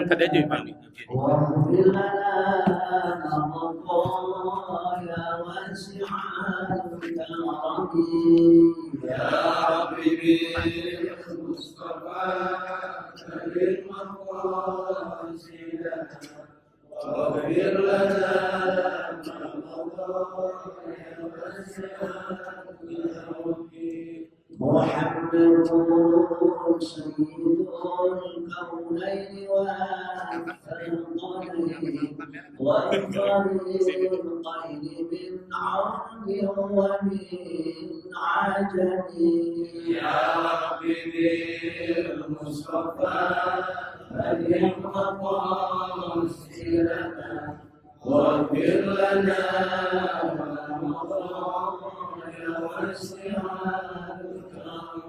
yang kada aja Pak. واغفر لنا خطايا واسع الكرم يا ربي بالمصطفى بالمقاصد واغفر لنا ما مضى يا واسع الكرم محمد سيد الكونين والثقلين والفريقين من عرب ومن عجم يا ربي بالمصطفى بلغ مقاصدنا واغفر لنا ما مضى يا واسع الكرم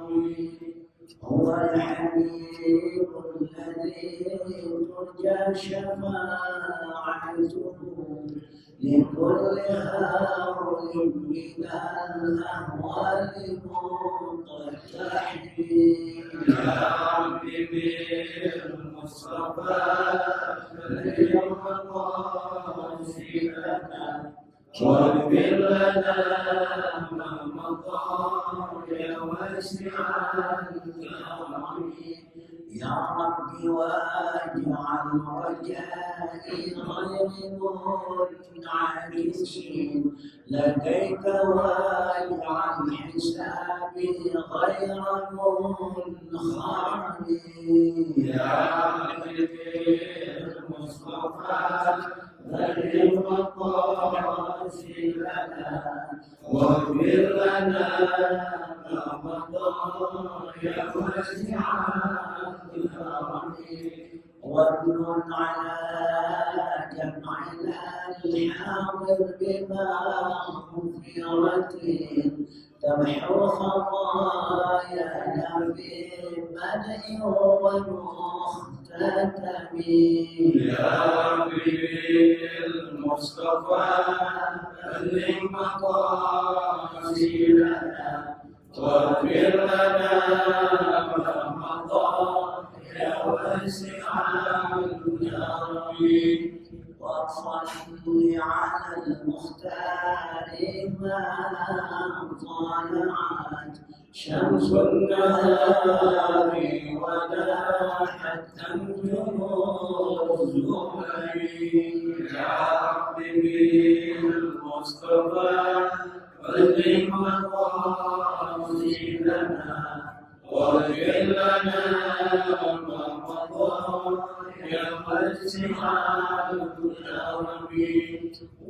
هو الحبيب الذي ترجى شفاعته لكل هول من الأهوال مقتحم يا ربي بالمصطفى بلغ مقاصدنا واغفر لنا ما مضى يا واسع الكرم يا رب واجعل رجائي غير منعكس لديك واجعل حسابي غير منخرم يا ربي بالمصطفى بلغ مقاصدنا واغفر لنا ما مضى يا واسع الكرم وابن على جمعنا الحاضر بمغفرة تمحو خطايانا بمدح ومختتم يا ربي بالمصطفى بلغ مقاصدنا واغفر لنا ما مضى يا واسع الكرم وصل على المختار ما طلعت شمس النهار ولاحت أنجم الزهر يا ربي بالمصطفى بلغ مقاصدنا واغفر لنا ما مضى يا واسع الكرم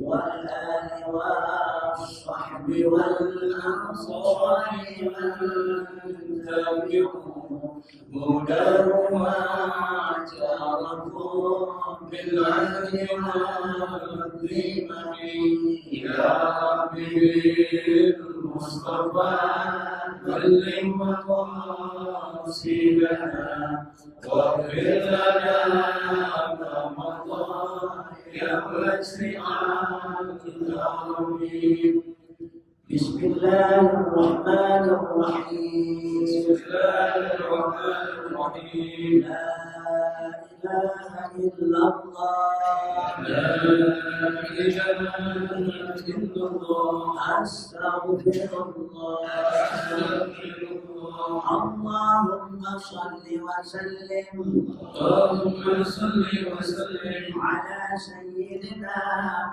والآل والصحب والأنصار من تبعوا هداهما اعترفوا بالعدل والذمم يا ربي بالمصطفى بلغ مقاصدنا واغفر لنا ما مضى يا واسع الكرم بسم الله الرحمن الرحيم بسم الله الرحمن الرحيم لا إله إلا الله لا إله إلا الله أستغفر الله اللهم صل وسلم اللهم صل وسلم على سيدنا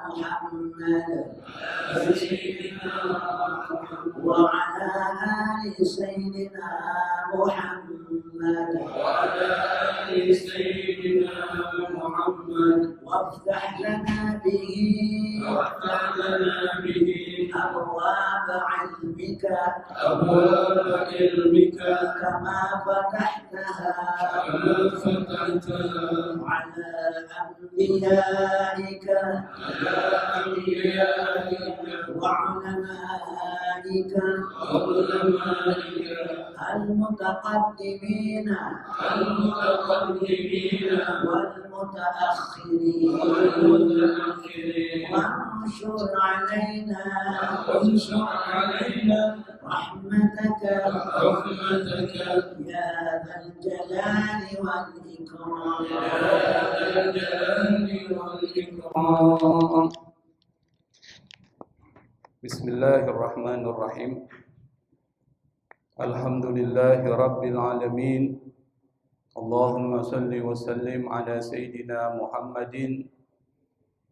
محمد سيدنا وعلى آل سيدنا محمد وعلى آل سيدنا محمد وافتح لنا به وافتح لنا به أبواب علمك أبواب علمك كما فتحتها كما فتحتها على أنبيائك على أنبيائك وعلمائك وعلمائك المتقدمين المتقدمين والمتأخرين والمتأخرين وانشر علينا وانشر علينا رحمتك رحمتك يا ذا الجلال والإكرام يا ذا الجلال والإكرام. بسم الله الرحمن الرحيم. الحمد لله رب العالمين. اللهم صل وسلم على سيدنا محمد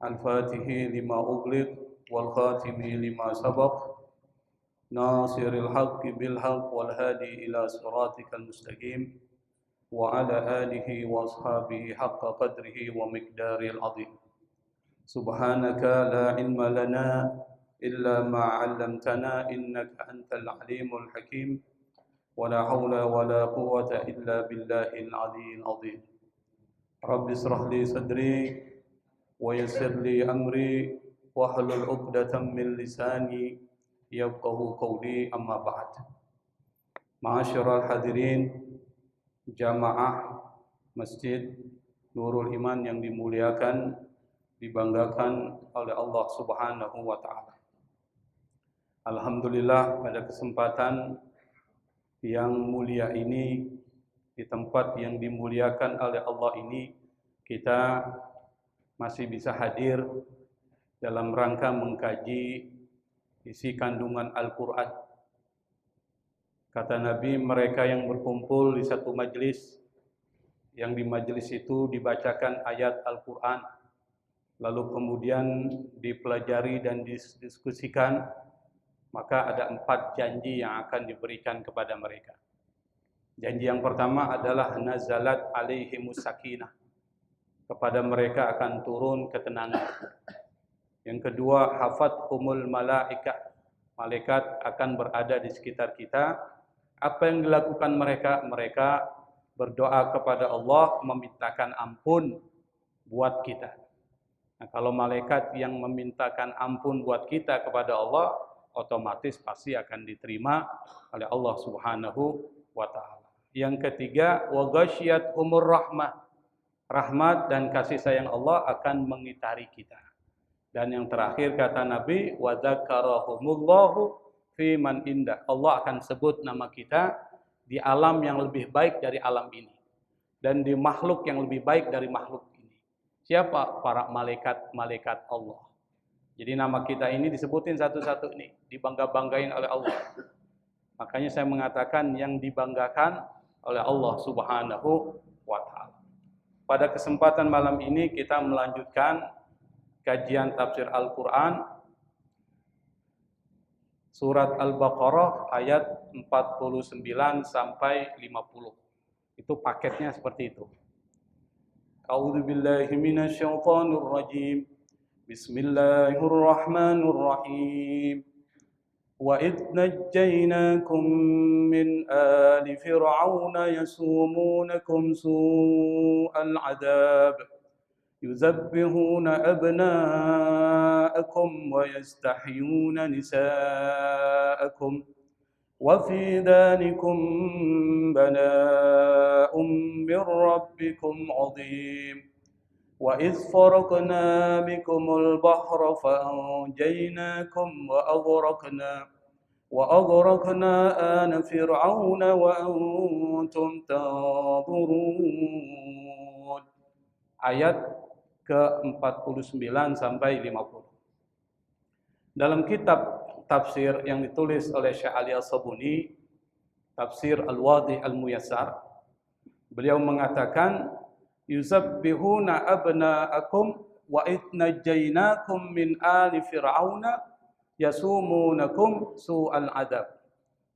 الفاتح لما أغلق والخاتم لما سبق ناصر الحق بالحق والهادي إلى صراطك المستقيم وعلى آله وأصحابه حق قدره ومقداره العظيم. سبحانك لا علم لنا إلا ما علمتنا إنك أنت العليم الحكيم ولا حول ولا قوة إلا بالله العلي العظيم. رب اشرح لي صدري ويسر لي أمري واحلل عقدة من لساني يفقهوا قولي أما بعد. Ma'asyiral hadirin jamaah Masjid Nurul Iman yang dimuliakan, dibanggakan oleh Allah Subhanahu wa taala. Alhamdulillah, pada kesempatan yang mulia ini, di tempat yang dimuliakan oleh Allah ini, kita masih bisa hadir dalam rangka mengkaji isi kandungan Al-Quran. Kata Nabi, mereka yang berkumpul di satu majelis, yang di majelis itu dibacakan ayat Al-Quran, lalu kemudian dipelajari dan didiskusikan, maka ada 4 janji yang akan diberikan kepada mereka. Janji yang pertama adalah nazalat alaihimus sakinah. Kepada mereka akan turun ketenangan. Yang kedua, hafathumul malaikah. Malaikat akan berada di sekitar kita. Apa yang dilakukan mereka? Mereka berdoa kepada Allah, memintakan ampun buat kita. Nah, kalau malaikat yang memintakan ampun buat kita kepada Allah, otomatis pasti akan diterima oleh Allah Subhanahu wa taala. Yang ketiga, wa ghasyiyatuhumur rahmah. Rahmat dan kasih sayang Allah akan mengitari kita. Dan yang terakhir kata Nabi, wa dzakarahumullahu fi man indah. Allah akan sebut nama kita di alam yang lebih baik dari alam ini dan di makhluk yang lebih baik dari makhluk ini. Siapa? Para malaikat Allah. Jadi nama kita ini disebutin satu-satu nih, dibangga-banggain oleh Allah. Makanya saya mengatakan yang dibanggakan oleh Allah Subhanahu wa taala. Pada kesempatan malam ini kita melanjutkan kajian tafsir Al-Quran surat Al-Baqarah ayat 49 sampai 50. Itu paketnya seperti itu. A'udzubillahi minasyaitonir rajim. Bismillahirrahmanirrahim. Wa idh najjaynakum min ali fir'auna yasumunakum su'al 'adzab yuzabbihuna abna'akum wa yastahyuna nisa'akum wa fi dhalikum bala'un min rabbikum 'azim. وَإِذْ فَرَقْنَا بِكُمُ الْبَحْرَ فَأَنْجَيْنَاكُمْ وَأَغْرَقْنَا آلَ فِرْعَوْنَ وَأَنْتُمْ تَنْظُرُونَ. Ayat ke-49 sampai 50. Dalam kitab tafsir yang ditulis oleh Syekh Ali As-Sabuni, Tafsir Al-Wadih Al-Muyassar, beliau mengatakan yusabbihuna abna'akum wa idnajjaynakum min ali fir'auna yasumunakum su'al adab.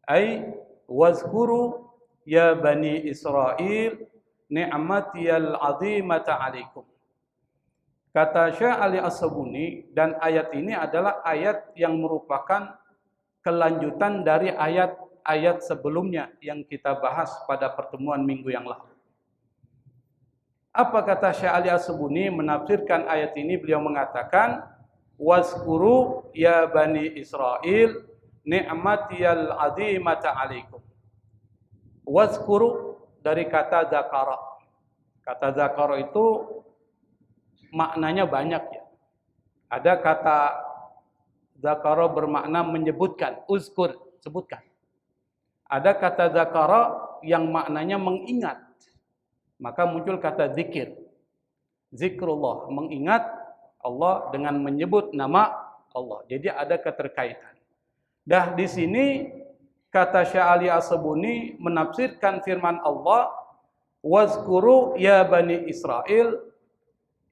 Ay wazkuru ya bani Israel ni'matiyal azimata alaikum. Kata Syekh Ali As-Sabuni, dan ayat ini adalah ayat yang merupakan kelanjutan dari ayat-ayat sebelumnya yang kita bahas pada pertemuan minggu yang lalu. Apa kata Syekh Ali As-Sabuni menafsirkan ayat ini? Beliau mengatakan, wazkuru ya bani Israel ni'matiyal azimata alaikum. Wazkuru dari kata zakara. Kata zakara itu maknanya banyak ya. Ada kata zakara bermakna menyebutkan, uzkur, sebutkan. Ada kata zakara yang maknanya mengingat. Maka muncul kata zikir. Zikrullah, mengingat Allah dengan menyebut nama Allah. Jadi ada keterkaitan. Dah di sini kata Syekh Ali As-Sabuni menafsirkan firman Allah, wazkuru ya Bani Israel,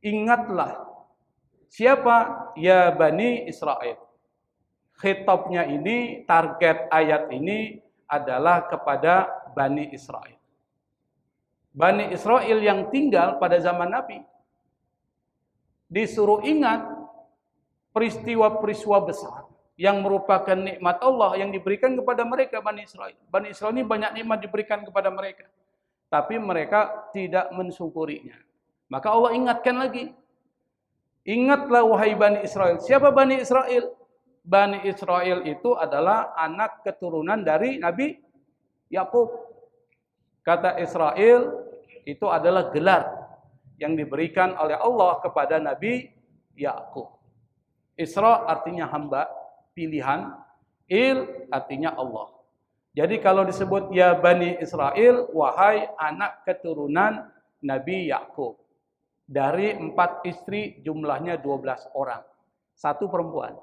ingatlah. Siapa? Ya Bani Israel. Khitabnya ini, target ayat ini adalah kepada Bani Israel. Bani Israel yang tinggal pada zaman Nabi disuruh ingat peristiwa-peristiwa besar yang merupakan nikmat Allah yang diberikan kepada mereka, Bani Israel. Bani Israel ini banyak nikmat diberikan kepada mereka, tapi mereka tidak mensyukurinya. Maka Allah ingatkan lagi. Ingatlah wahai Bani Israel. Siapa Bani Israel? Bani Israel itu adalah anak keturunan dari Nabi Yakub. Kata Israel itu adalah gelar yang diberikan oleh Allah kepada Nabi Yakub. Isra artinya hamba, pilihan. Il artinya Allah. Jadi kalau disebut ya Bani Israel, wahai anak keturunan Nabi Yakub. Dari 4 istri jumlahnya 12 orang. 1 perempuan.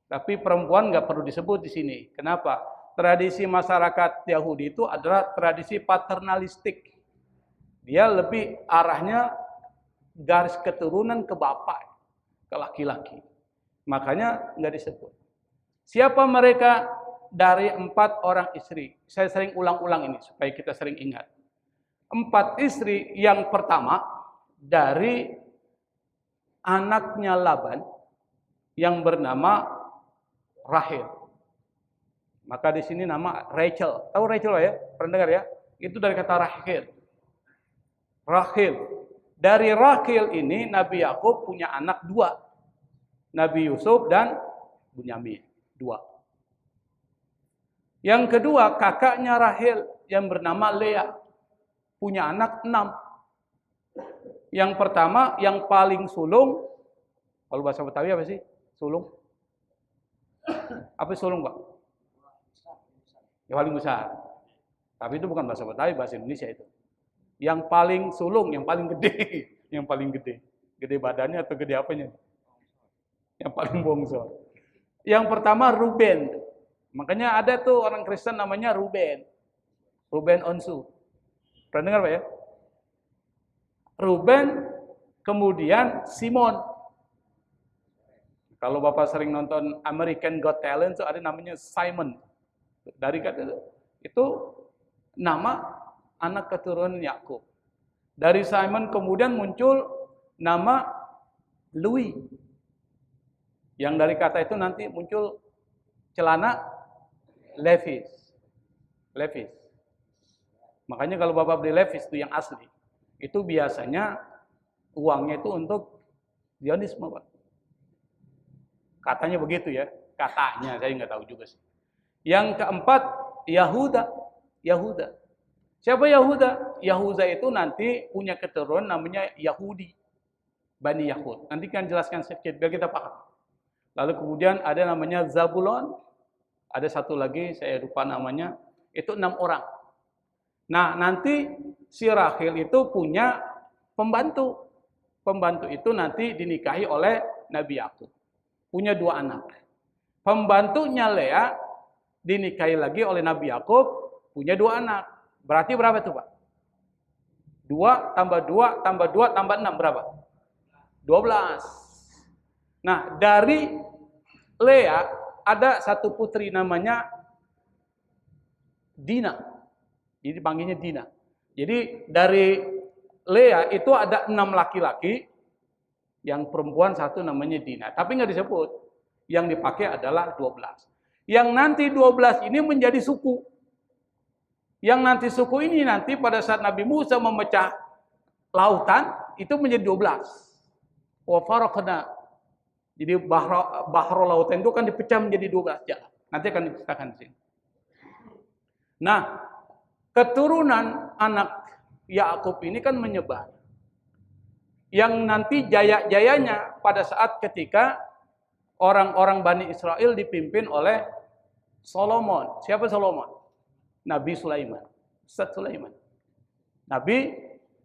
Tapi perempuan nggak perlu disebut di sini. Kenapa? Tradisi masyarakat Yahudi itu adalah tradisi paternalistik. Dia lebih arahnya garis keturunan ke bapak, ke laki-laki. Makanya nggak disebut. Siapa mereka? Dari 4 orang istri. Saya sering ulang-ulang ini supaya kita sering ingat. 4 istri yang pertama dari anaknya Laban yang bernama Rahel. Maka di sini nama Rachel. Tahu Rachel ya? Pernah dengar ya? Itu dari kata Rahel. Rahel. Dari Rahel ini Nabi Yakub punya anak 2. Nabi Yusuf dan Bunyamin. 2. Yang kedua kakaknya Rahel yang bernama Lea. Punya anak 6. Yang pertama yang paling sulung. Kalau bahasa Betawi apa sih? Sulung. Apa sulung, Pak? Yang paling besar. Tapi itu bukan bahasa Betawi, bahasa Indonesia itu. Yang paling sulung, yang paling gede. Yang paling gede. Gede badannya atau gede apanya? Yang paling bongsor. Yang pertama Ruben. Makanya ada tuh orang Kristen namanya Ruben. Ruben Onsu. Pernah dengar Pak ya? Ruben, kemudian Simon. Kalau Bapak sering nonton American Got Talent, ada namanya Simon. Dari kata itu nama anak keturunan Yakub. Dari Simon kemudian muncul nama Louis. Yang dari kata itu nanti muncul celana Levi's. Levi's. Makanya kalau Bapak beli Levi's itu yang asli, itu biasanya uangnya itu untuk Zionisme, Pak. Katanya begitu ya, katanya, saya nggak tahu juga sih. Yang keempat, Yahuda. Yahuda. Siapa Yahuda? Yahuda itu nanti punya keturunan namanya Yahudi. Bani Yahud. Nanti kan jelaskan sedikit biar kita paham. Lalu kemudian ada namanya Zabulon. Ada satu lagi, saya lupa namanya. Itu 6 orang. Nah, nanti si Rahel itu punya pembantu. Pembantu itu nanti dinikahi oleh Nabi Yakub. Punya 2 anak. Pembantunya Lea dinikahi lagi oleh Nabi Yakub, punya 2 anak. Berarti berapa tuh, Pak? 2 tambah 2 tambah 2 tambah 6 berapa? 12. Nah, dari Lea ada satu putri namanya Dina. Jadi panggilnya Dina. Jadi dari Lea itu ada 6 laki-laki, yang perempuan 1 namanya Dina. Tapi nggak disebut. Yang dipakai adalah 12. Yang nanti 12 ini menjadi suku. Yang nanti suku ini nanti pada saat Nabi Musa memecah lautan, itu menjadi 12. Wa faraqna. Jadi bahro lautan itu kan dipecah menjadi 12 jalan. Nanti akan diceritakan di sini. Nah, keturunan anak Yakub ini kan menyebar. Yang nanti jaya-jayanya pada saat ketika orang-orang Bani Israel dipimpin oleh Solomon. Siapa Solomon? Nabi Sulaiman. Ustaz Sulaiman. Nabi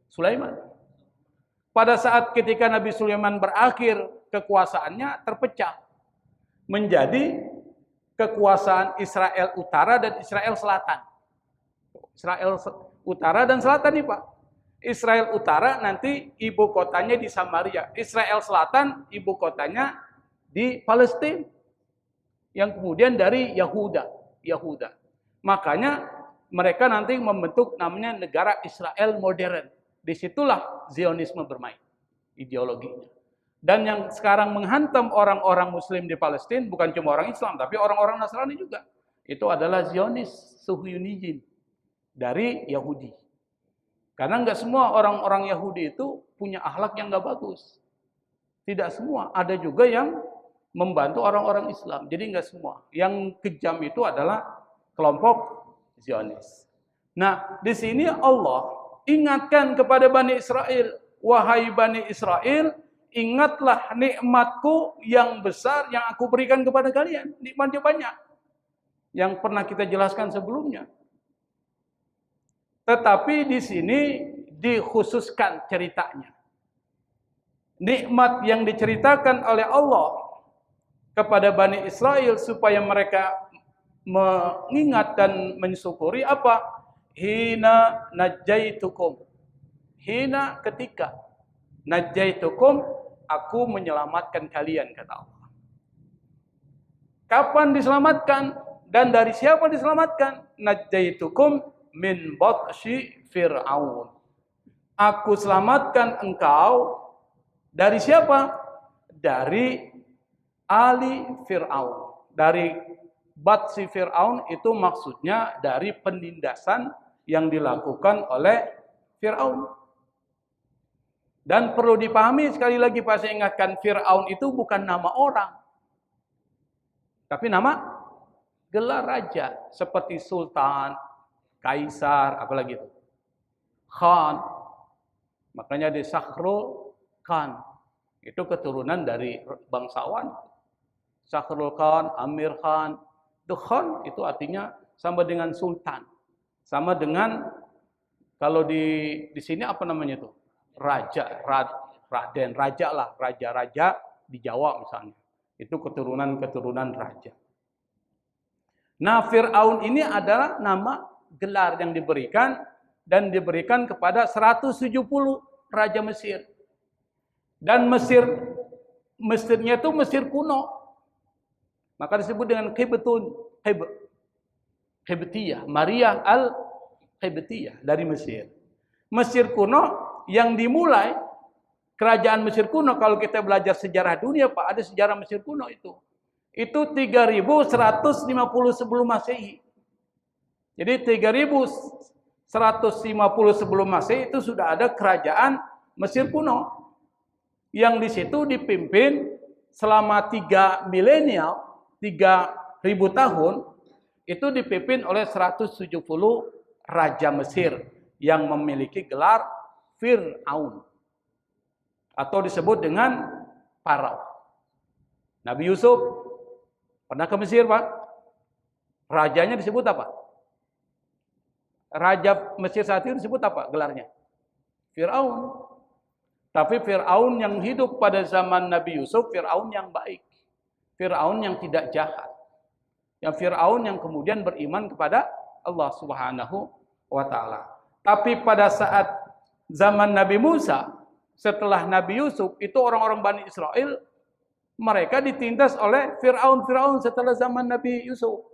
Sulaiman. Pada saat ketika Nabi Sulaiman berakhir, kekuasaannya terpecah menjadi kekuasaan Israel Utara dan Israel Selatan. Israel Utara dan Selatan nih Pak. Israel Utara nanti ibu kotanya di Samaria. Israel Selatan ibu kotanya di Palestina. Yang kemudian dari Yahuda. Makanya mereka nanti membentuk namanya negara Israel modern. Disitulah Zionisme bermain ideologinya. Dan yang sekarang menghantam orang-orang Muslim di Palestina bukan cuma orang Islam, tapi orang-orang Nasrani juga. Itu adalah Zionis, Suhyunism dari Yahudi. Karena nggak semua orang-orang Yahudi itu punya akhlak yang nggak bagus. Tidak semua. Ada juga yang membantu orang-orang Islam. Jadi nggak semua. Yang kejam itu adalah kelompok Zionis. Nah, di sini Allah ingatkan kepada Bani Israel, wahai Bani Israel, ingatlah nikmatku yang besar yang aku berikan kepada kalian. Nikmatnya banyak. Yang pernah kita jelaskan sebelumnya. Tetapi di sini dikhususkan ceritanya. Nikmat yang diceritakan oleh Allah kepada Bani Israel supaya mereka mengingat dan mensyukuri apa? Hina najaitukum. Hina ketika. Najaitukum, aku menyelamatkan kalian, kata Allah. Kapan diselamatkan? Dan dari siapa diselamatkan? Najaitukum min batsyi Fir'aun. Aku selamatkan engkau dari siapa? Dari ali Fir'aun. Dari batsyi Fir'aun itu maksudnya dari penindasan yang dilakukan oleh Fir'aun. Dan perlu dipahami sekali lagi Pak, saya ingatkan, Fir'aun itu bukan nama orang. Tapi nama gelar raja. Seperti Sultan, Kaisar, apalagi itu. Khan. Makanya di Sakhrul Khan. Itu keturunan dari bangsawan. Sakhrul Khan, Amir Khan. Itu Khan itu artinya sama dengan Sultan. Sama dengan kalau di sini apa namanya itu? Raja, Raden, raja lah, raja-raja di Jawa misalnya. Itu keturunan-keturunan raja. Nah, Fir'aun ini adalah nama gelar yang diberikan dan diberikan kepada 170 raja Mesir. Dan Mesirnya itu Mesir kuno. Maka disebut dengan Qibtiyah, Maria al-Qibtiyah dari Mesir. Mesir kuno yang dimulai, kerajaan Mesir kuno, kalau kita belajar sejarah dunia Pak, ada sejarah Mesir kuno itu. Itu 3150 sebelum Masehi. Jadi 3150 sebelum Masehi itu sudah ada kerajaan Mesir kuno. Yang di situ dipimpin selama 3 milenial, 3000 tahun, itu dipimpin oleh 170 raja Mesir yang memiliki gelar Fir'aun. Atau disebut dengan Farao. Nabi Yusuf pernah ke Mesir, Pak. Rajanya disebut apa? Raja Mesir saat itu disebut apa gelarnya? Fir'aun. Tapi Fir'aun yang hidup pada zaman Nabi Yusuf, Fir'aun yang baik. Fir'aun yang tidak jahat. Yang Fir'aun yang kemudian beriman kepada Allah Subhanahu wa ta'ala. Tapi pada saat zaman Nabi Musa, setelah Nabi Yusuf, itu orang-orang Bani Israel, mereka ditindas oleh Fir'aun setelah zaman Nabi Yusuf.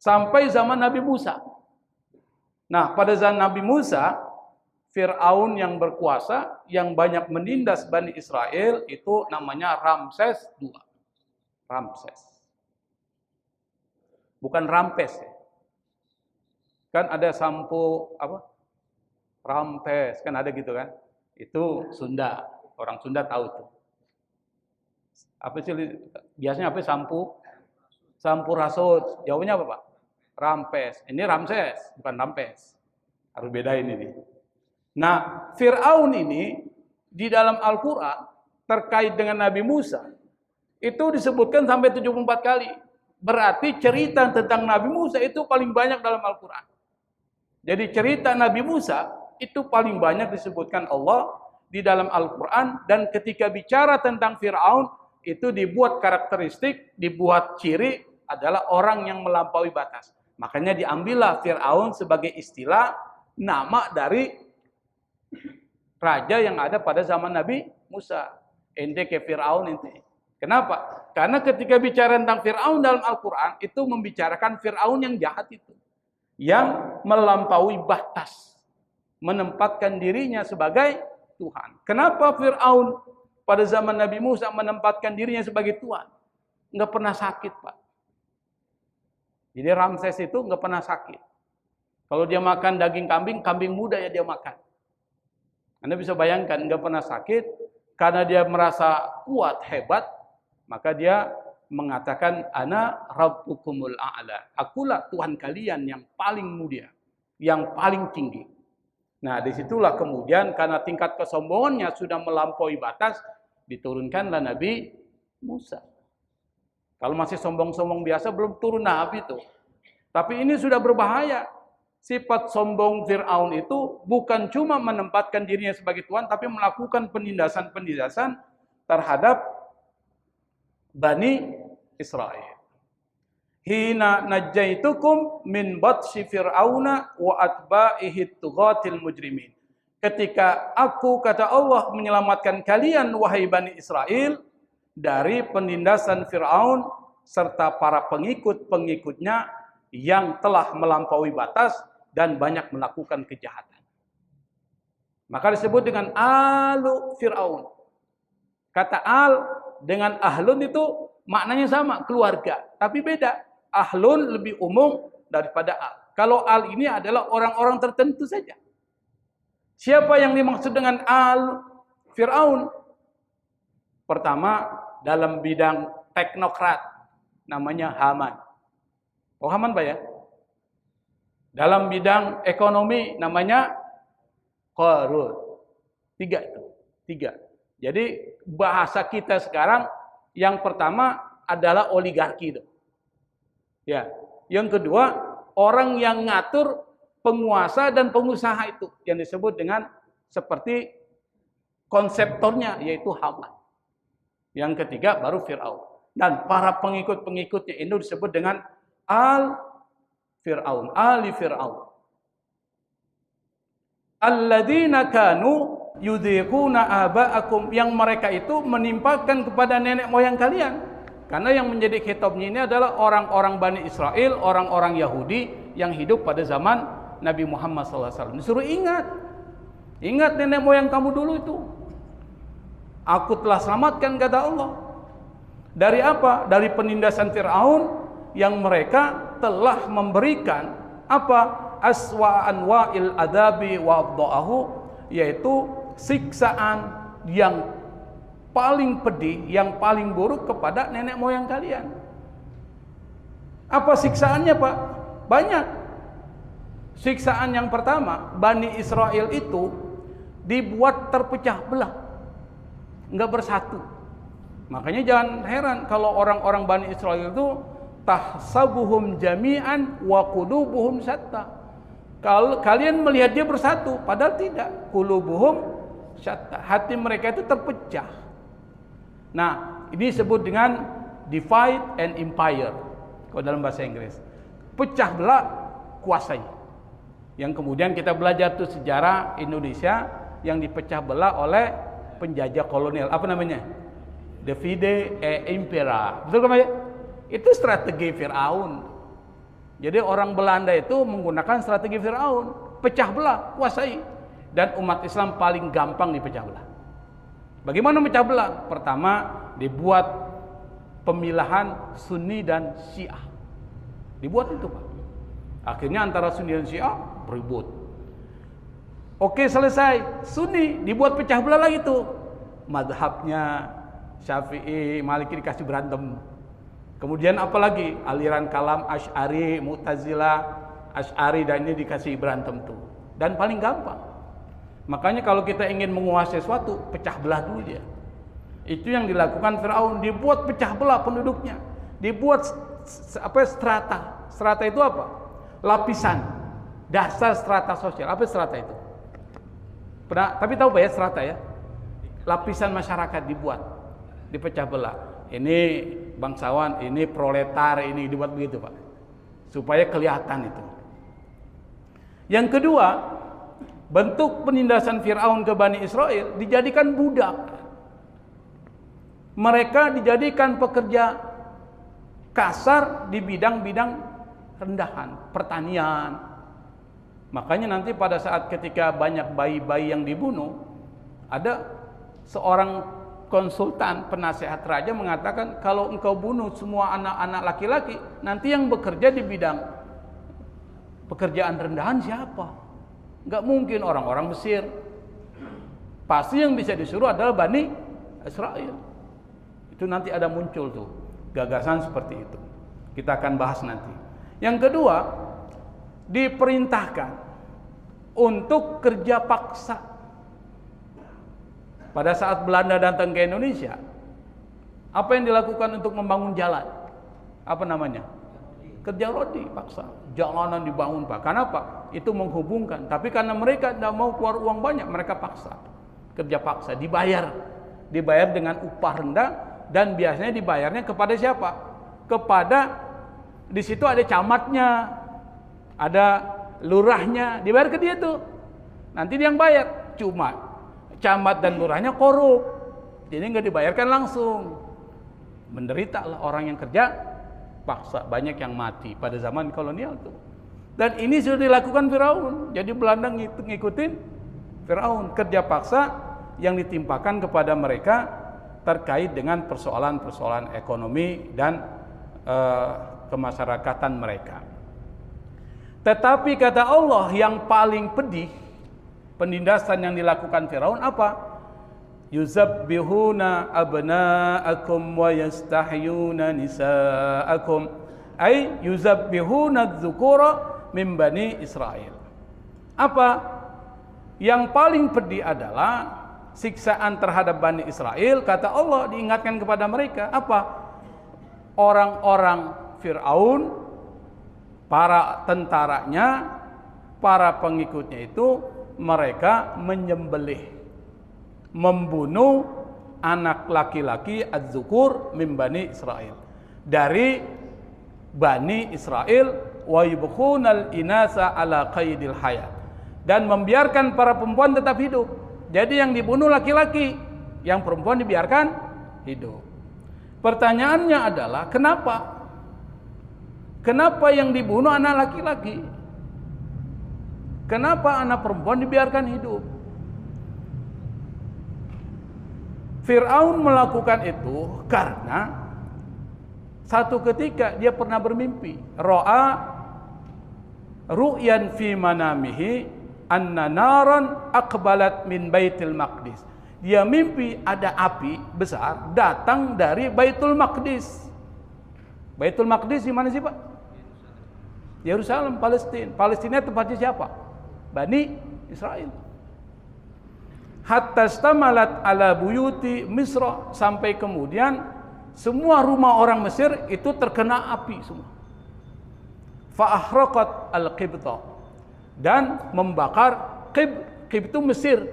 Sampai zaman Nabi Musa. Nah, pada zaman Nabi Musa, Fir'aun yang berkuasa, yang banyak menindas Bani Israel, itu namanya Ramses II. Ramses. Bukan Rampes. Kan ada sampo, apa? Rampes, kan ada gitu kan. Itu Sunda. Orang Sunda tahu tuh. Apa sih biasanya apa sampo? Sampurasut. Jauhnya apa, Pak? Rampes. Ini Ramses, bukan Rampes. Harus bedain ini. Nah, Fir'aun ini di dalam Al-Qur'an terkait dengan Nabi Musa itu disebutkan sampai 74 kali. Berarti cerita tentang Nabi Musa itu paling banyak dalam Al-Quran. Jadi cerita Nabi Musa itu paling banyak disebutkan Allah di dalam Al-Quran. Dan ketika bicara tentang Fir'aun, itu dibuat karakteristik, dibuat ciri adalah orang yang melampaui batas. Makanya diambillah Fir'aun sebagai istilah nama dari raja yang ada pada zaman Nabi Musa. Ente ke Fir'aun ente. Kenapa? Karena ketika bicara tentang Fir'aun dalam Al-Quran, itu membicarakan Fir'aun yang jahat itu. Yang melampaui batas. Menempatkan dirinya sebagai Tuhan. Kenapa Fir'aun pada zaman Nabi Musa menempatkan dirinya sebagai Tuhan? Nggak pernah sakit, Pak. Jadi Ramses itu nggak pernah sakit. Kalau dia makan daging kambing, kambing muda ya dia makan. Anda bisa bayangkan, nggak pernah sakit. Karena dia merasa kuat, hebat, maka dia mengatakan, Ana Rabbukumul A'la. Akulah Tuhan kalian yang paling mulia, yang paling tinggi. Nah, disitulah kemudian karena tingkat kesombongannya sudah melampaui batas, diturunkanlah Nabi Musa. Kalau masih sombong-sombong biasa, belum turun Nabi itu. Tapi ini sudah berbahaya. Sifat sombong Fir'aun itu bukan cuma menempatkan dirinya sebagai Tuhan, tapi melakukan penindasan-penindasan terhadap Bani Israel. Hina najjaitukum min batsi fir'auna wa atba'ihi tughatil mujrimin. Ketika aku, kata Allah, menyelamatkan kalian wahai Bani Israel dari penindasan Fir'aun serta para pengikut-pengikutnya yang telah melampaui batas dan banyak melakukan kejahatan. Maka disebut dengan alu Fir'aun. Kata al dengan ahlun itu maknanya sama, keluarga. Tapi beda. Ahlun lebih umum daripada al. Kalau al ini adalah orang-orang tertentu saja. Siapa yang dimaksud dengan al Fir'aun? Pertama, dalam bidang teknokrat, namanya Haman. Oh, Haman Pak ya? Dalam bidang ekonomi, namanya Qarun. 3 itu. 3. Jadi bahasa kita sekarang yang pertama adalah oligarki itu. Ya. Yang kedua, orang yang ngatur penguasa dan pengusaha itu yang disebut dengan seperti konseptornya yaitu Haman. Yang ketiga baru Fir'aun. Dan para pengikut-pengikutnya itu disebut dengan Al-Fir'aun, Ali Fir'aun. Alladzina kanu yudhiquna aba'akum, yang mereka itu menimpakan kepada nenek moyang kalian. Karena yang menjadi khitabnya ini adalah orang-orang Bani Israel, orang-orang Yahudi yang hidup pada zaman Nabi Muhammad SAW. Disuruh ingat nenek moyang kamu dulu itu. Aku telah selamatkan, kata Allah. Dari apa? Dari penindasan Fir'aun yang mereka telah memberikan apa? Aswa anwa'il adabi wa abda'ahu, yaitu siksaan yang paling pedih, yang paling buruk kepada nenek moyang kalian. Apa siksaannya, Pak? Banyak. Siksaan yang pertama, Bani Israel itu dibuat terpecah belah, nggak bersatu. Makanya jangan heran kalau orang-orang Bani Israel itu tahsabuhum jami'an wa qulubuhum syatta. Kalau kalian melihat dia bersatu, padahal tidak. Qulubuhum syatta. Hati mereka itu terpecah. Nah, ini disebut dengan divide and empire. Kalau dalam bahasa Inggris, pecah belah, kuasai. Yang kemudian kita belajar tuh sejarah Indonesia yang dipecah belah oleh penjajah kolonial. Apa namanya? Divide et impera. Betul kan, Pak? Itu strategi Fir'aun. Jadi orang Belanda itu menggunakan strategi Fir'aun, pecah belah, kuasai. Dan umat Islam paling gampang dipecah belah. Bagaimana pecah belah? Pertama, dibuat pemilahan Sunni dan Syiah. Dibuat itu, Pak. Akhirnya antara Sunni dan Syiah beribut. Oke, selesai. Sunni dibuat pecah belah lagi tuh. Madhabnya Syafi'i, Maliki dikasih berantem. Kemudian apalagi aliran kalam Asy'ari, Mu'tazilah, Asy'ari dan ini dikasih berantem tuh. Dan paling gampang. Makanya kalau kita ingin menguasai sesuatu, pecah belah dulu dia. Itu yang dilakukan Fir'aun, dibuat pecah belah penduduknya. Dibuat strata. Strata itu apa? Lapisan. Dasar strata sosial. Apa strata itu? Pernah, tapi tahu Pak ya strata ya? Lapisan masyarakat dibuat, dipecah belah. Ini bangsawan, ini proletar, ini dibuat begitu Pak. Supaya kelihatan itu. Yang kedua, bentuk penindasan Fir'aun ke Bani Israel dijadikan budak. Mereka dijadikan pekerja kasar di bidang-bidang rendahan, pertanian. Makanya nanti pada saat ketika banyak bayi-bayi yang dibunuh, ada seorang konsultan penasehat raja mengatakan, kalau engkau bunuh semua anak-anak laki-laki, nanti yang bekerja di bidang pekerjaan rendahan siapa? Enggak mungkin orang-orang Mesir. Pasti yang bisa disuruh adalah Bani Israel. Itu nanti ada muncul tuh gagasan seperti itu. Kita akan bahas nanti. Yang kedua, diperintahkan untuk kerja paksa. Pada saat Belanda datang ke Indonesia, apa yang dilakukan untuk membangun jalan? Apa namanya? Kerja rodi paksa. Jalanan dibangun Pak. Kenapa? Itu menghubungkan. Tapi karena mereka tidak mau keluar uang banyak, mereka paksa. Kerja paksa, dibayar. Dibayar dengan upah rendah dan biasanya dibayarnya kepada siapa? Kepada, di situ ada camatnya, ada lurahnya, dibayar ke dia tuh. Nanti dia yang bayar. Cuma camat dan lurahnya korup, jadi nggak dibayarkan langsung. Menderita lah orang yang kerja paksa, banyak yang mati pada zaman kolonial tuh. Dan ini sudah dilakukan Firaun. Jadi Belanda ngikutin Firaun, kerja paksa yang ditimpakan kepada mereka terkait dengan persoalan-persoalan ekonomi dan kemasyarakatan mereka. Tetapi kata Allah, yang paling pedih penindasan yang dilakukan Firaun apa? Yuzabbihuna abna'akum wa yastahyuna nisa'akum. Ay yuzabbihuna adz-dzukura min Bani Israel. Apa? Yang paling pedih adalah siksaan terhadap Bani Israel. Kata Allah, diingatkan kepada mereka apa? Orang-orang Firaun, para tentaranya, para pengikutnya itu mereka menyembelih, membunuh anak laki-laki az-zukur min Bani Israel, dari Bani Israel, wa yubkhunal inasa ala qaidil hayat, dan membiarkan para perempuan tetap hidup. Jadi yang dibunuh laki-laki, yang perempuan dibiarkan hidup. Pertanyaannya adalah kenapa? Kenapa yang dibunuh anak laki-laki? Kenapa anak perempuan dibiarkan hidup? Fir'aun melakukan itu karena satu ketika dia pernah bermimpi. Ro'a ru'yan fi manamihi anna naran aqbalat min Baitul Maqdis. Dia mimpi ada api besar datang dari Baitul Maqdis. Baitul Maqdis di mana sih Pak? Yerusalem, Palestina. Palestina tempatnya siapa? Bani Israel. Hatta stamalat ala buyuti Misra, sampai kemudian semua rumah orang Mesir itu terkena api semua. Fa ahraqat al-qibta, dan membakar Qib itu Mesir.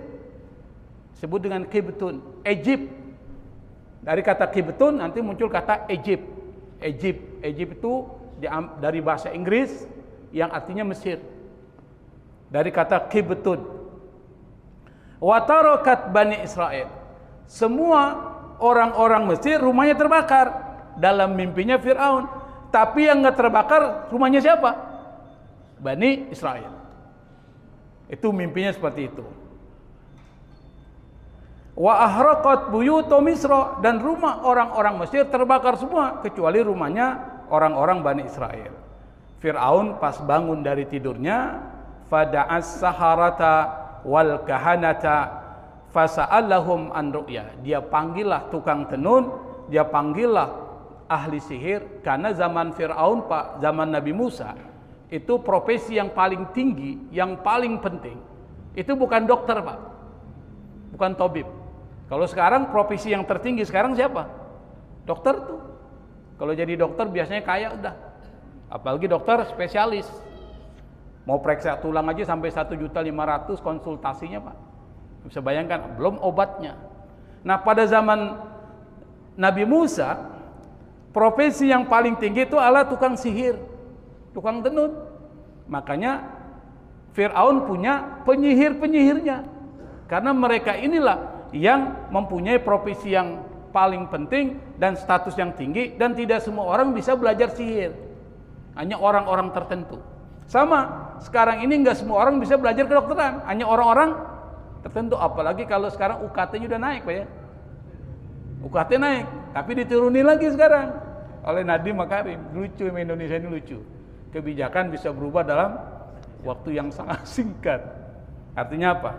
Disebut dengan Qibtun, Egypt. Dari kata Qibtun nanti muncul kata Egypt. Egypt itu dari bahasa Inggris yang artinya Mesir. Dari kata Qibtun. Wa tarakat Bani Israel. Semua orang-orang Mesir rumahnya terbakar dalam mimpinya Fir'aun. Tapi yang enggak terbakar rumahnya siapa? Bani Israel. Itu mimpinya seperti itu. Wa ahraqat buyuta Misra, dan rumah orang-orang Mesir terbakar semua kecuali rumahnya orang-orang Bani Israel. Fir'aun pas bangun dari tidurnya, fada'as saharata wal kahanata fasa'allahum an ru'ya. Dia panggillah tukang tenun, dia panggillah ahli sihir, karena zaman Fir'aun Pak, zaman Nabi Musa, itu profesi yang paling tinggi, yang paling penting. Itu bukan dokter Pak, bukan tabib. Kalau sekarang profesi yang tertinggi sekarang siapa? Dokter tuh. Kalau jadi dokter biasanya kaya udah. Apalagi dokter spesialis. Mau periksa tulang aja sampai 1.500.000 konsultasinya, Pak. Bisa bayangkan, belum obatnya. Nah, pada zaman Nabi Musa, profesi yang paling tinggi itu adalah tukang sihir, tukang tenun. Makanya Fir'aun punya penyihir-penyihirnya. Karena mereka inilah yang mempunyai profesi yang paling penting dan status yang tinggi, dan tidak semua orang bisa belajar sihir. Hanya orang-orang tertentu. Sama, sekarang ini nggak semua orang bisa belajar kedokteran, hanya orang-orang tertentu. Apalagi kalau sekarang UKT-nya udah naik, Pak ya. UKT naik, tapi dituruni lagi sekarang oleh Nadiem Makarim. Lucu, Indonesia ini lucu. Kebijakan bisa berubah dalam waktu yang sangat singkat. Artinya apa?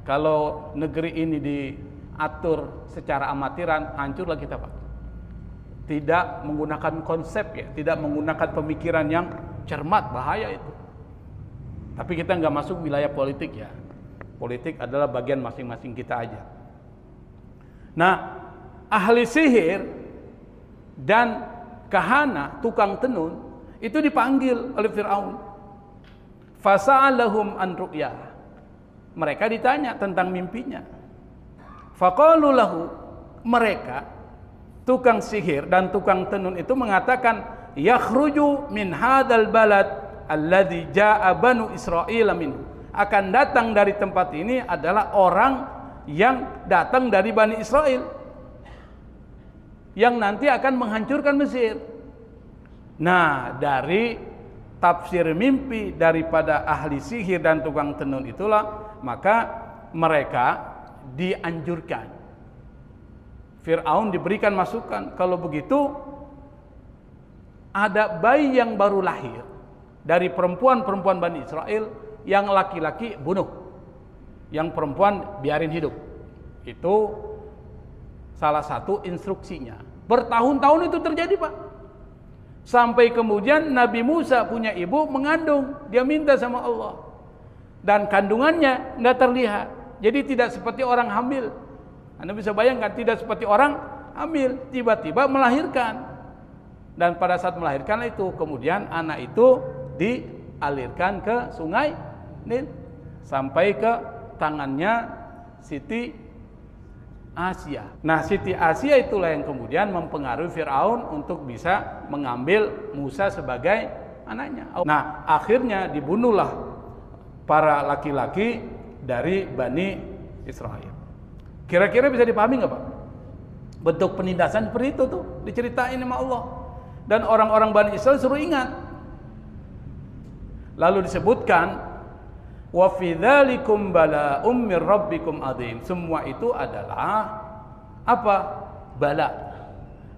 Kalau negeri ini diatur secara amatiran, hancurlah kita, Pak. Tidak menggunakan konsep ya, tidak menggunakan pemikiran yang cermat, bahaya itu. Tapi kita nggak masuk wilayah politik ya. Politik adalah bagian masing-masing kita aja. Nah, ahli sihir dan kahana, tukang tenun, itu dipanggil oleh Fir'aun. Fasa'alahum an ru'yah. Mereka ditanya tentang mimpinya. Faqalu lahu, mereka tukang sihir dan tukang tenun itu mengatakan, yakhruju min hadzal balad alladzi jaa banu Israil minhu. Akan datang dari tempat ini adalah orang yang datang dari Bani Israel, yang nanti akan menghancurkan Mesir. Nah, dari tafsir mimpi daripada ahli sihir dan tukang tenun itulah, maka mereka dianjurkan. Fir'aun diberikan masukan, kalau begitu ada bayi yang baru lahir dari perempuan-perempuan Bani Israel, yang laki-laki bunuh, yang perempuan biarin hidup. Itu salah satu instruksinya. Bertahun-tahun itu terjadi, Pak. Sampai kemudian Nabi Musa punya ibu mengandung, dia minta sama Allah, dan kandungannya tidak terlihat. Jadi tidak seperti orang hamil. Anda bisa bayangkan, tidak seperti orang hamil, tiba-tiba melahirkan. Dan pada saat melahirkan itu, kemudian anak itu dialirkan ke sungai Nil, sampai ke tangannya Siti Asia. Nah, Siti Asia itulah yang kemudian mempengaruhi Fir'aun untuk bisa mengambil Musa sebagai anaknya. Nah, akhirnya dibunuhlah para laki-laki dari Bani Israel. Kira-kira bisa dipahami nggak, Pak? Bentuk penindasan seperti itu tuh diceritain sama Allah. Dan orang-orang Bani Israel suruh ingat. Lalu disebutkan, wa fi dzalikum bala'um mir rabbikum adzim. Semua itu adalah apa? Bala.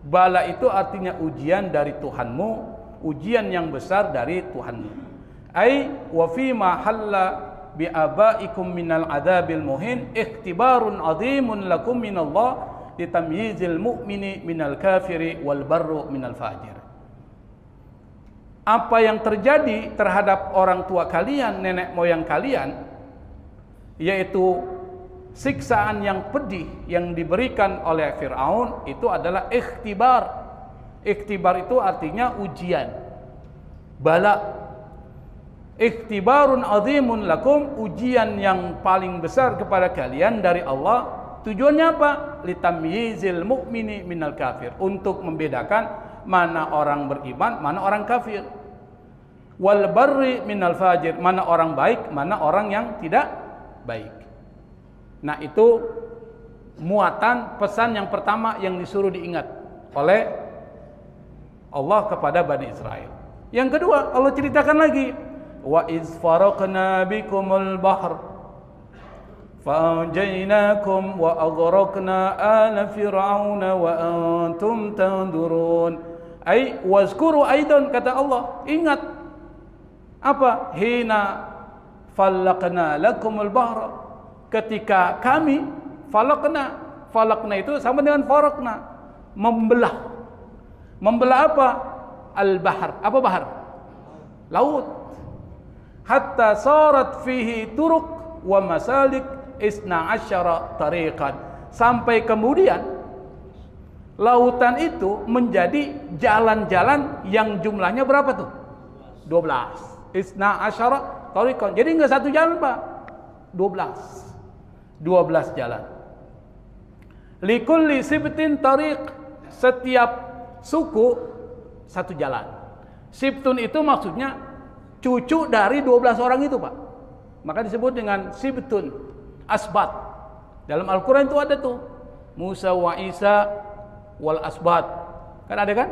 Bala itu artinya ujian dari Tuhanmu, ujian yang besar dari Tuhanmu. Ai wa fi ma halla bi abaikum minal adzabil muhin ikhtibarun azimun lakum minallah litamyizil mu'mini minal kafiri wal barru minal fajir. Apa yang terjadi terhadap orang tua kalian, nenek moyang kalian, yaitu siksaan yang pedih yang diberikan oleh Fir'aun, itu adalah ikhtibar. Ikhtibar itu artinya ujian, bala. Ikhtibarun azimun lakum, ujian yang paling besar kepada kalian dari Allah. Tujuannya apa? Litamyizil mu'mini minal kafir, untuk membedakan mana orang beriman, mana orang kafir. Wal barri minal fajir, mana orang baik, mana orang yang tidak baik. Nah, itu muatan pesan yang pertama yang disuruh diingat oleh Allah kepada Bani Israel. Yang kedua, Allah ceritakan lagi, wa iz faraqna bikumul bahr فَأَنْجَيْنَاكُمْ وَأَغْرَقْنَا آلَ فِرْعَوْنَ وَأَنْتُمْ تَنْظُرُونَ. Ai wazkuru aidan, kata Allah, ingat apa? Hina falaqna lakumul bahra, ketika kami falaqna itu sama dengan faraqna, membelah. Membelah apa? Al-bahr. Apa bahar? Laut. Hatta sarat fihi turuq wa masalik isna asyara tariqan, sampai kemudian lautan itu menjadi jalan-jalan yang jumlahnya berapa tuh? 12. Isna asyara tariqan. Jadi enggak satu jalan, Pak. 12 jalan. Likulli sibtin tariq. Setiap suku satu jalan. Sibtun itu maksudnya cucu dari 12 orang itu, Pak. Maka disebut dengan sibtun, asbat. Dalam Al-Quran itu ada tuh Musa wa Isa wal asbat. Kan ada kan?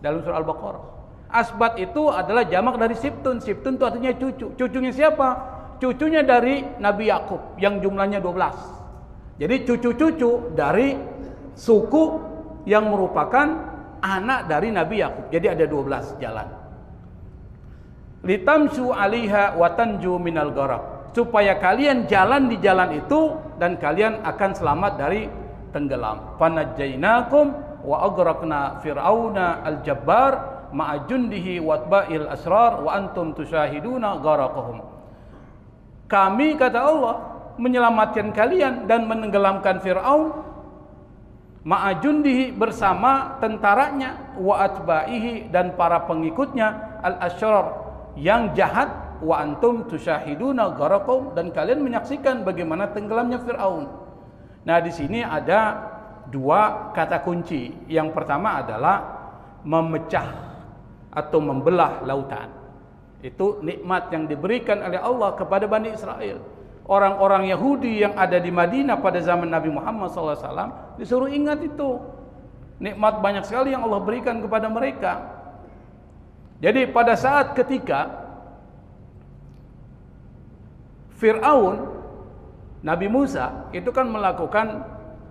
Dalam surah Al-Baqarah. Asbat itu adalah jamak dari sibtun. Sibtun itu artinya cucu. Cucunya siapa? Cucunya dari Nabi Yakub yang jumlahnya 12. Jadi cucu-cucu dari suku yang merupakan anak dari Nabi Yakub. Jadi ada 12 jalan. Litamshu 'alaiha wa tanju minal gharaq. Supaya kalian jalan di jalan itu dan kalian akan selamat dari tenggelam. Fanajjainakum wa aghraqna fir'auna al-jabbar ma'a jundihi watba'il asrar wa antum tusyahiduna gharaqahum. Kami, kata Allah, menyelamatkan kalian dan menenggelamkan Fir'aun ma'ajundihi bersama tentaranya wa atba'ihi dan para pengikutnya al-asyrar yang jahat wa antum tusyahiduna gharaqahum dan kalian menyaksikan bagaimana tenggelamnya Fir'aun. Nah, di sini ada dua kata kunci. Yang pertama adalah memecah atau membelah lautan. Itu nikmat yang diberikan oleh Allah kepada Bani Israel. Orang-orang Yahudi yang ada di Madinah pada zaman Nabi Muhammad SAW disuruh ingat itu. Nikmat banyak sekali yang Allah berikan kepada mereka. Jadi pada saat ketika Fir'aun, Nabi Musa itu kan melakukan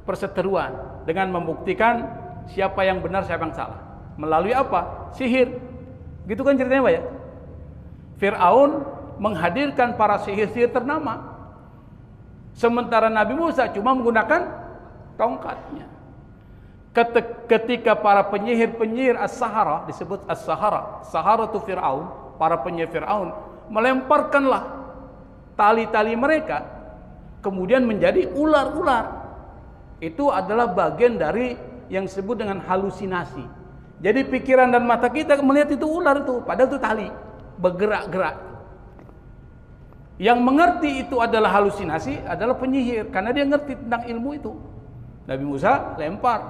perseteruan dengan membuktikan siapa yang benar, siapa yang salah. Melalui apa? Sihir. Gitu kan ceritanya, Pak ya? Fir'aun menghadirkan para sihir-sihir ternama. Sementara Nabi Musa cuma menggunakan tongkatnya. Ketika para penyihir-penyihir as-sahara, disebut as-sahara, sahara itu Fir'aun, para penyihir Fir'aun, melemparkanlah tali-tali mereka, kemudian menjadi ular-ular. Itu adalah bagian dari yang disebut dengan halusinasi. Jadi pikiran dan mata kita melihat itu ular itu, padahal itu tali. Bergerak-gerak. Yang mengerti itu adalah halusinasi adalah penyihir karena dia ngerti tentang ilmu itu. Nabi Musa lempar,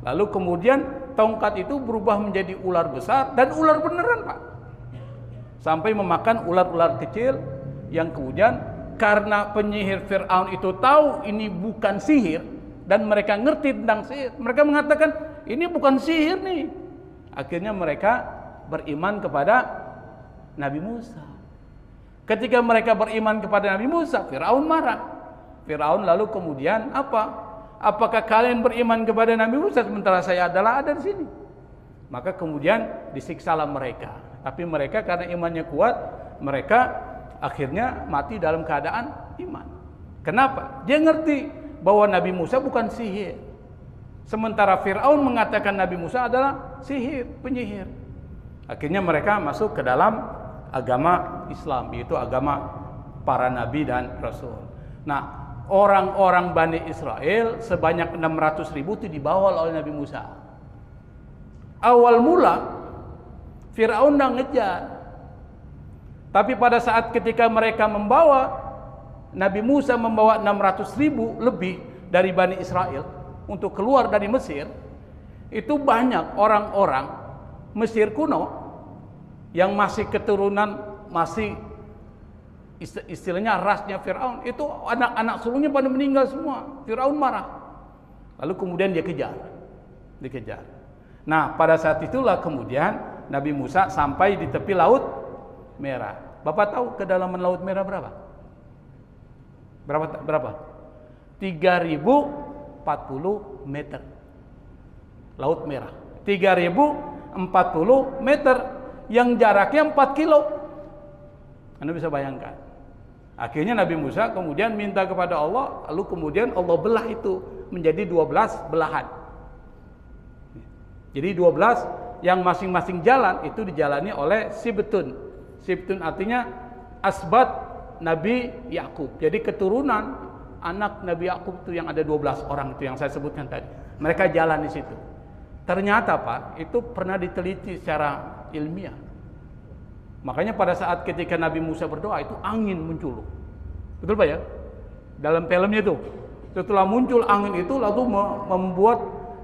lalu kemudian tongkat itu berubah menjadi ular besar dan ular beneran, Pak, sampai memakan ular-ular kecil yang kemudian karena penyihir Fir'aun itu tahu ini bukan sihir dan mereka ngerti tentang sihir, mereka mengatakan ini bukan sihir nih. Akhirnya mereka beriman kepada Nabi Musa. Ketika mereka beriman kepada Nabi Musa, Fir'aun marah. Fir'aun lalu kemudian apa? Apakah kalian beriman kepada Nabi Musa sementara saya adalah ada di sini? Maka kemudian disiksalah mereka. Tapi mereka karena imannya kuat, mereka akhirnya mati dalam keadaan iman. Kenapa? Dia ngerti bahwa Nabi Musa bukan sihir. Sementara Fir'aun mengatakan Nabi Musa adalah sihir, penyihir. Akhirnya mereka masuk ke dalam agama Islam, yaitu agama para nabi dan rasul. Nah, orang-orang Bani Israel sebanyak 600.000 itu dibawa oleh Nabi Musa. Awal mula Fir'aun dah ngejar. Tapi pada saat ketika mereka membawa, Nabi Musa membawa 600.000 lebih dari Bani Israel untuk keluar dari Mesir, itu banyak orang-orang Mesir kuno yang masih keturunan, masih istilahnya rasnya Fir'aun, itu anak-anak sulungnya pada meninggal semua. Fir'aun marah. Lalu kemudian dia dikejar. Nah, pada saat itulah kemudian Nabi Musa sampai di tepi Laut Merah. Bapak tahu kedalaman Laut Merah berapa? Berapa? 3040 meter. Laut Merah. 3040 meter. Yang jaraknya 4 kilo. Anda bisa bayangkan. Akhirnya Nabi Musa kemudian minta kepada Allah, lalu kemudian Allah belah itu menjadi 12 belahan. Jadi 12 yang masing-masing jalan itu dijalani oleh Sibtun. Sibtun artinya asbat Nabi Yakub. Jadi keturunan anak Nabi Yakub itu yang ada 12 orang itu yang saya sebutkan tadi. Mereka jalan di situ. Ternyata Pak, itu pernah diteliti secara ilmiah. Makanya pada saat ketika Nabi Musa berdoa itu angin muncul. Betul Pak ya? Dalam filmnya itu. Setelah muncul angin itu lalu membuat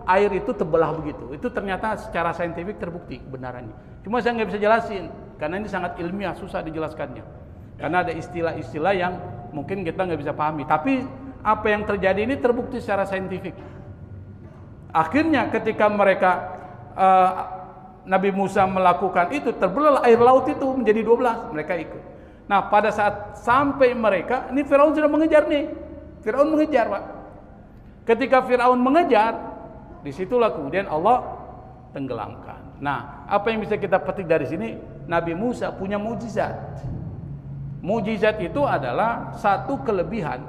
air itu terbelah begitu. Itu ternyata secara saintifik terbukti kebenarannya. Cuma saya nggak bisa jelasin karena ini sangat ilmiah, susah dijelaskannya. Karena ada istilah-istilah yang mungkin kita nggak bisa pahami. Tapi apa yang terjadi ini terbukti secara saintifik. Akhirnya ketika mereka Nabi Musa melakukan itu, terbelah air laut itu menjadi 12, mereka ikut. Nah pada saat sampai mereka, ini Firaun sudah mengejar nih. Firaun mengejar Pak. Ketika Firaun mengejar, disitulah kemudian Allah tenggelamkan. Nah apa yang bisa kita petik dari sini? Nabi Musa punya mukjizat. Mukjizat itu adalah satu kelebihan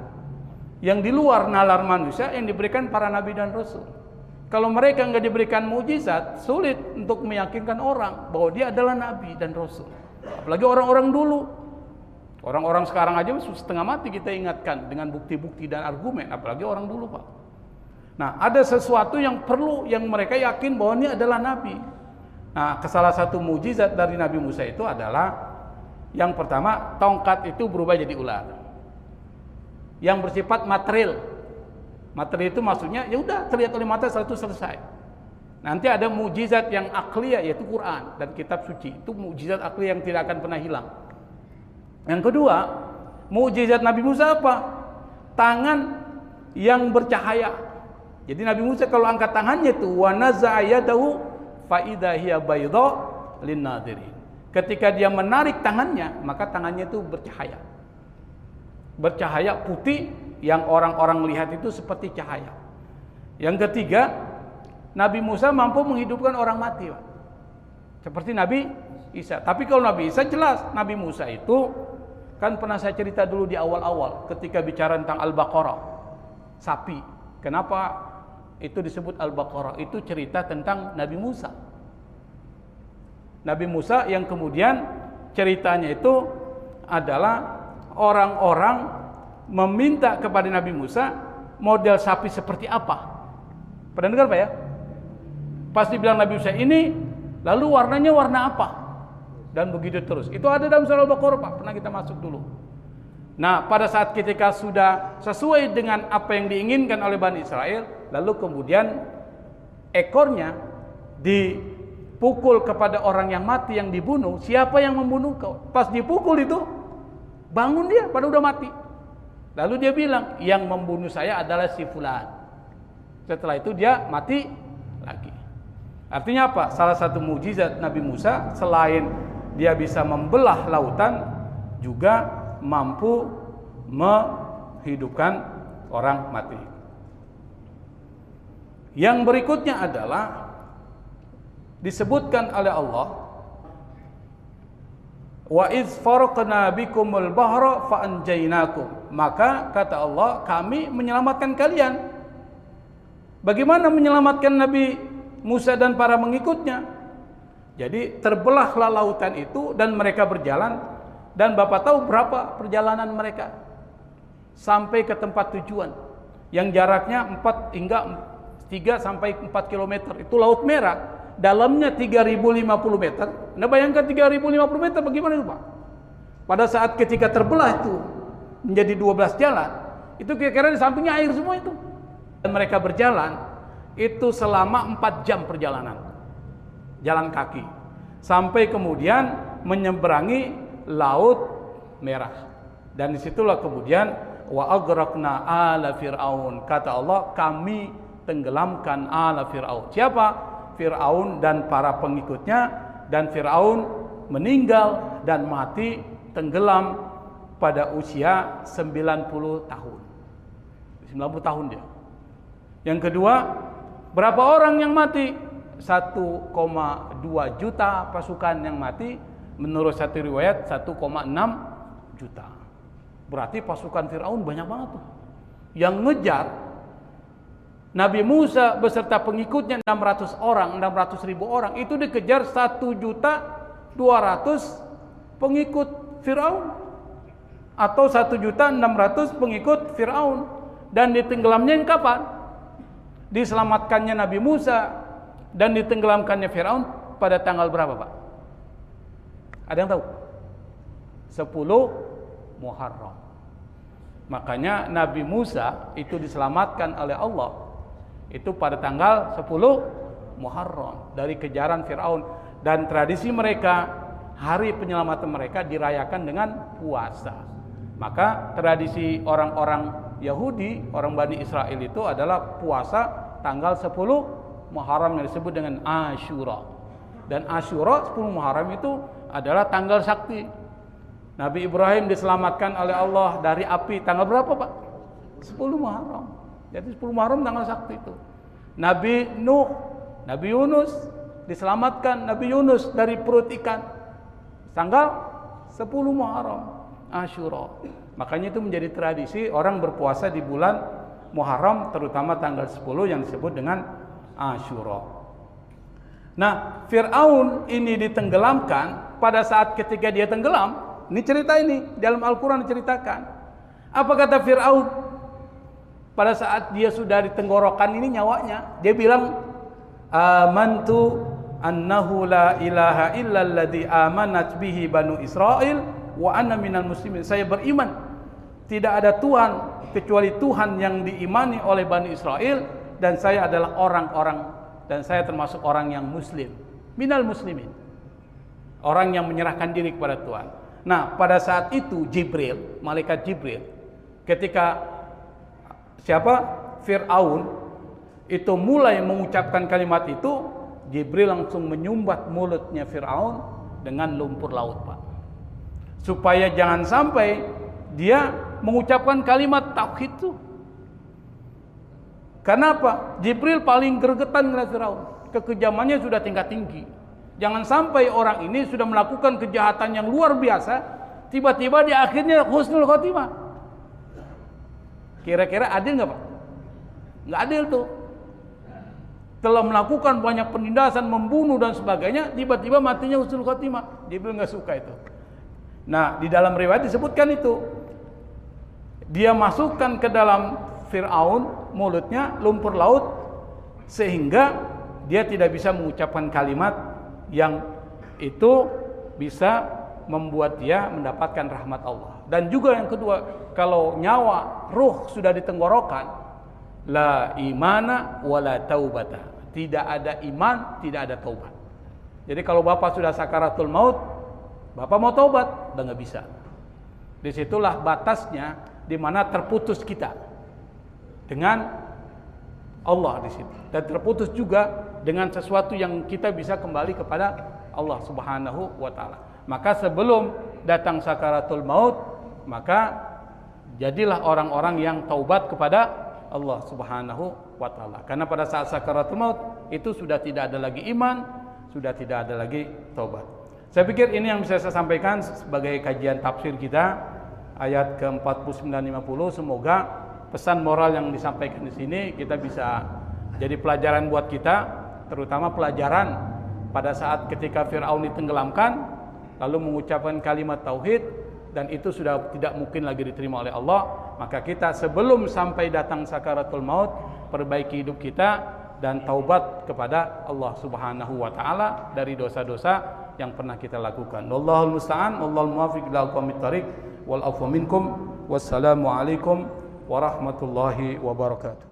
yang di luar nalar manusia yang diberikan para nabi dan rasul. Kalau mereka nggak diberikan mukjizat, sulit untuk meyakinkan orang bahwa dia adalah nabi dan rasul. Apalagi orang-orang dulu. Orang-orang sekarang aja setengah mati kita ingatkan dengan bukti-bukti dan argumen, apalagi orang dulu Pak. Nah, ada sesuatu yang perlu yang mereka yakin bahwa ini adalah nabi. Nah, salah satu mukjizat dari Nabi Musa itu adalah yang pertama, tongkat itu berubah jadi ular. Yang bersifat material. Material itu maksudnya ya udah terlihat oleh mata setelah itu selesai. Nanti ada mukjizat yang akliyah yaitu Quran dan kitab suci. Itu mukjizat akliyah yang tidak akan pernah hilang. Yang kedua, mukjizat Nabi Musa apa? Tangan yang bercahaya. Jadi Nabi Musa kalau angkat tangannya itu wa naza'a yadahu fa idza hiya bayda lin-nadhirin. Ketika dia menarik tangannya, maka tangannya itu bercahaya. Bercahaya putih yang orang-orang lihat itu seperti cahaya. Yang ketiga, Nabi Musa mampu menghidupkan orang mati, Pak. Seperti Nabi Isa. Tapi kalau Nabi Isa jelas, Nabi Musa itu kan pernah saya cerita dulu di awal-awal ketika bicara tentang Al-Baqarah. Sapi. Kenapa itu disebut Al-Baqarah? Itu cerita tentang Nabi Musa. Nabi Musa yang kemudian ceritanya itu adalah orang-orang meminta kepada Nabi Musa model sapi seperti apa. Pernah dengar Pak ya? Pas dibilang Nabi Musa ini, lalu warnanya warna apa? Dan begitu terus. Itu ada dalam surah Al-Baqarah Pak, pernah kita masuk dulu. Nah pada saat ketika sudah sesuai dengan apa yang diinginkan oleh Bani Israel, lalu kemudian ekornya dipukul kepada orang yang mati yang dibunuh. Siapa yang membunuh kau? Pas dipukul itu bangun dia, padahal udah mati. Lalu dia bilang, yang membunuh saya adalah si fulan. Setelah itu dia mati lagi. Artinya apa? Salah satu mukjizat Nabi Musa selain dia bisa membelah lautan, juga mampu menghidupkan orang mati. Yang berikutnya adalah disebutkan oleh Allah, wa iz faraqna bikumul bahra fa anjaynakum. Maka kata Allah, kami menyelamatkan kalian. Bagaimana menyelamatkan Nabi Musa dan para mengikutnya? Jadi terbelahlah lautan itu dan mereka berjalan, dan Bapak tahu berapa perjalanan mereka sampai ke tempat tujuan yang jaraknya 3 sampai 4 km. Itu Laut Merah. Dalamnya 3050 meter. Anda bayangkan 3050 meter bagaimana itu Pak? Pada saat ketika terbelah itu menjadi 12 jalan, itu kira-kira di sampingnya air semua itu. Dan mereka berjalan itu selama 4 jam perjalanan. Jalan kaki. Sampai kemudian menyeberangi Laut Merah. Dan disitulah kemudian wa aghraqna ala fir'aun. Kata Allah, kami tenggelamkan ala fir'aun. Siapa? Fir'aun dan para pengikutnya, dan Fir'aun meninggal dan mati tenggelam pada usia 90 tahun. 90 tahun dia. Yang kedua, berapa orang yang mati? 1,2 juta pasukan yang mati. Menurut satu riwayat 1,6 juta. Berarti pasukan Fir'aun banyak banget tuh. Yang ngejar Nabi Musa beserta pengikutnya 600 ribu orang itu dikejar 1.200.000 pengikut Firaun atau 1.600.000 pengikut Firaun, dan ditenggelamnya yang kapan? diselamatkannya Nabi Musa dan ditenggelamkannya Firaun pada tanggal berapa, Pak? Ada yang tahu? 10 Muharram. Makanya Nabi Musa itu diselamatkan oleh Allah itu pada tanggal 10 Muharram dari kejaran Firaun, dan tradisi mereka hari penyelamatan mereka dirayakan dengan puasa. Maka tradisi orang-orang Yahudi, orang Bani Israel itu adalah puasa tanggal 10 Muharram yang disebut dengan Asyura. Dan Asyura 10 Muharram itu adalah tanggal sakti. Nabi Ibrahim diselamatkan oleh Allah dari api tanggal berapa, Pak? 10 Muharram. Jadi 10 Muharram tanggal sakti itu. Nabi Nuh, Nabi Yunus diselamatkan, Nabi Yunus dari perut ikan tanggal 10 Muharram, Asyura. Makanya itu menjadi tradisi orang berpuasa di bulan Muharram, terutama tanggal 10 yang disebut dengan Asyura. Nah, Fir'aun ini ditenggelamkan. Pada saat ketika dia tenggelam, ini cerita ini dalam Al-Quran diceritakan. Apa kata Fir'aun? Pada saat dia sudah ditenggorokan ini nyawanya, dia bilang, amantu annahu la ilaha illalladzi amanat bihi banu Israel wa ana minal muslimin. Saya beriman tidak ada Tuhan kecuali Tuhan yang diimani oleh Bani Israel, dan saya adalah orang-orang, dan saya termasuk orang yang muslim, minal muslimin, orang yang menyerahkan diri kepada Tuhan. Nah, pada saat itu Jibril, malaikat Jibril, ketika Fir'aun itu mulai mengucapkan kalimat itu, Jibril langsung menyumbat mulutnya Fir'aun dengan lumpur laut, Pak, supaya jangan sampai dia mengucapkan kalimat tauhid itu. Kenapa? Jibril paling gregetan dengan Firaun. Kekejamannya sudah tingkat tinggi. Jangan sampai orang ini sudah melakukan kejahatan yang luar biasa, tiba-tiba di akhirnya husnul khotimah. Kira-kira adil nggak, Pak? Nggak adil tuh. Telah melakukan banyak penindasan, membunuh dan sebagainya, tiba-tiba matinya husnul khotimah. Jibril nggak suka itu. Nah, di dalam riwayat disebutkan itu, dia masukkan ke dalam Fir'aun mulutnya lumpur laut sehingga dia tidak bisa mengucapkan kalimat yang itu bisa membuat dia mendapatkan rahmat Allah. Dan juga yang kedua, kalau nyawa ruh sudah ditenggorokan, la imana wala taubata, tidak ada iman, tidak ada taubat. Jadi kalau Bapak sudah sakaratul maut, Bapak mau taubat, udah nggak bisa. Disitulah batasnya di mana terputus kita dengan Allah di situ, dan terputus juga dengan sesuatu yang kita bisa kembali kepada Allah Subhanahu wa taala. Maka sebelum datang sakaratul maut, maka jadilah orang-orang yang taubat kepada Allah Subhanahu wa taala. Karena pada saat sakaratul maut itu sudah tidak ada lagi iman, sudah tidak ada lagi taubat. Saya pikir ini yang bisa saya sampaikan sebagai kajian tafsir kita ayat ke-49-50. Semoga pesan moral yang disampaikan di sini kita bisa jadi pelajaran buat kita, terutama pelajaran pada saat ketika Fir'aun ditenggelamkan lalu mengucapkan kalimat tauhid, dan itu sudah tidak mungkin lagi diterima oleh Allah. Maka kita sebelum sampai datang sakaratul maut, perbaiki hidup kita dan taubat kepada Allah Subhanahu wa taala dari dosa-dosa yang pernah kita lakukan. Wallahul musta'an, wallahul muwaffiq ila aqwamit thariq, wal afwa minkum. Wassalamu alaikum warahmatullahi wabarakatuh.